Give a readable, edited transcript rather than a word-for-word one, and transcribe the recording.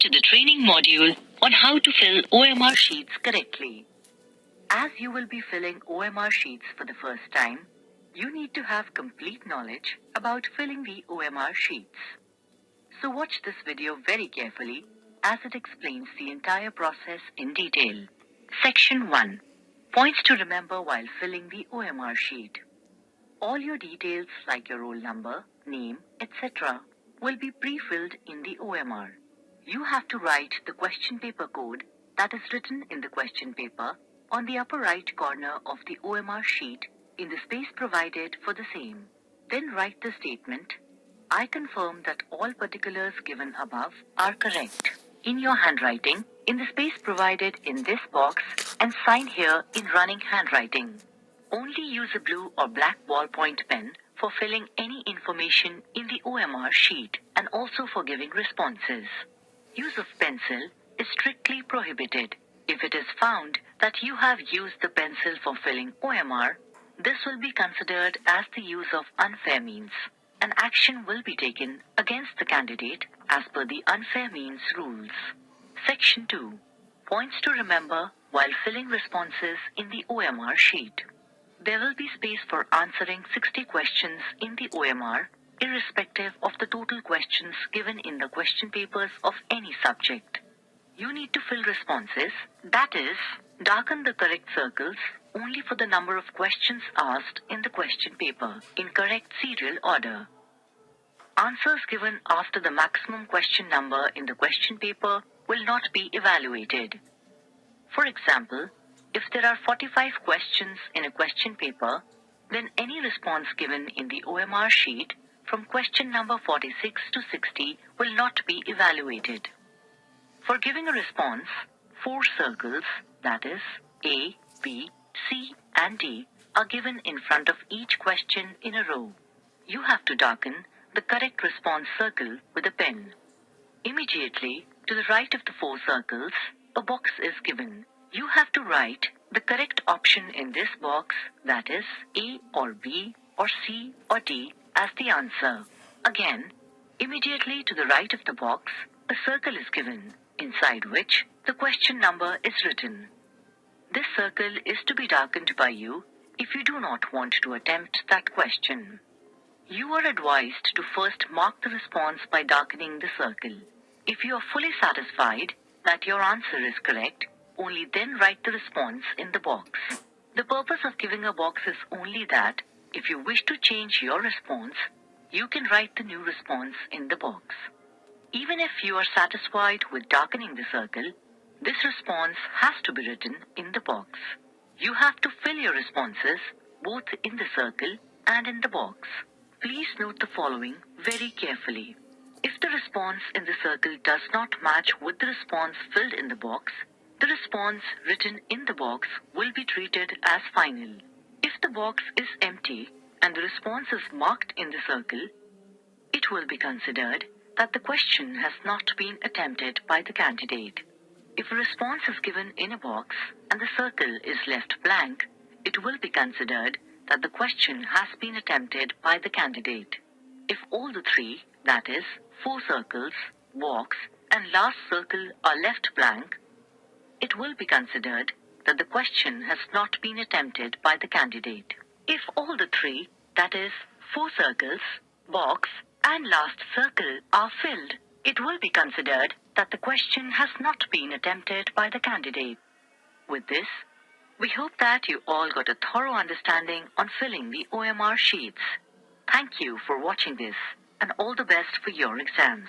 to the training module on how to fill OMR sheets correctly. As you will be filling OMR sheets for the first time, you need to have complete knowledge about filling the OMR sheets. So watch this video very carefully as it explains the entire process in detail. Section 1. Points to remember while filling the OMR sheet. All your details like your roll number, name, etc. will be pre-filled in the OMR. You have to write the question paper code that is written in the question paper on the upper right corner of the OMR sheet in the space provided for the same. Then write the statement, "I confirm that all particulars given above are correct," in your handwriting, in the space provided in this box, and sign here in running handwriting. Only use a blue or black ballpoint pen for filling any information in the OMR sheet and also for giving responses. Use of pencil is strictly prohibited. If it is found that you have used the pencil for filling OMR, this will be considered as the use of unfair means. An action will be taken against the candidate as per the unfair means rules. Section 2. Points to remember while filling responses in the OMR sheet. There will be space for answering 60 questions in the OMR, irrespective of the total questions given in the question papers of any subject. You need to fill responses, that is, darken the correct circles only for the number of questions asked in the question paper, in correct serial order. Answers given after the maximum question number in the question paper will not be evaluated. For example, if there are 45 questions in a question paper, then any response given in the OMR sheet from question number 46 to 60 will not be evaluated. For giving a response, 4 circles, that is, A, B, C, and D, are given in front of each question in a row. You have to darken the correct response circle with a pen. Immediately to the right of the 4 circles, a box is given. You have to write the correct option in this box, that is, A or B or C or D, as the answer. Again, immediately to the right of the box, a circle is given, inside which the question number is written. This circle is to be darkened by you if you do not want to attempt that question. You are advised to first mark the response by darkening the circle. If you are fully satisfied that your answer is correct, only then write the response in the box. The purpose of giving a box is only that, if you wish to change your response, you can write the new response in the box. Even if you are satisfied with darkening the circle, this response has to be written in the box. You have to fill your responses both in the circle and in the box. Please note the following very carefully. If the response in the circle does not match with the response filled in the box, the response written in the box will be treated as final. If the box is empty and the response is marked in the circle, it will be considered that the question has not been attempted by the candidate. If a response is given in a box and the circle is left blank, it will be considered that the question has been attempted by the candidate. If all the 3, that is, 4 circles, box, and last circle are left blank, it will be considered that the question has not been attempted by the candidate. If all the 3, that is, 4 circles, box, and last circle are filled, it will be considered that the question has not been attempted by the candidate. With this, we hope that you all got a thorough understanding on filling the OMR sheets. Thank you for watching this, and all the best for your exams.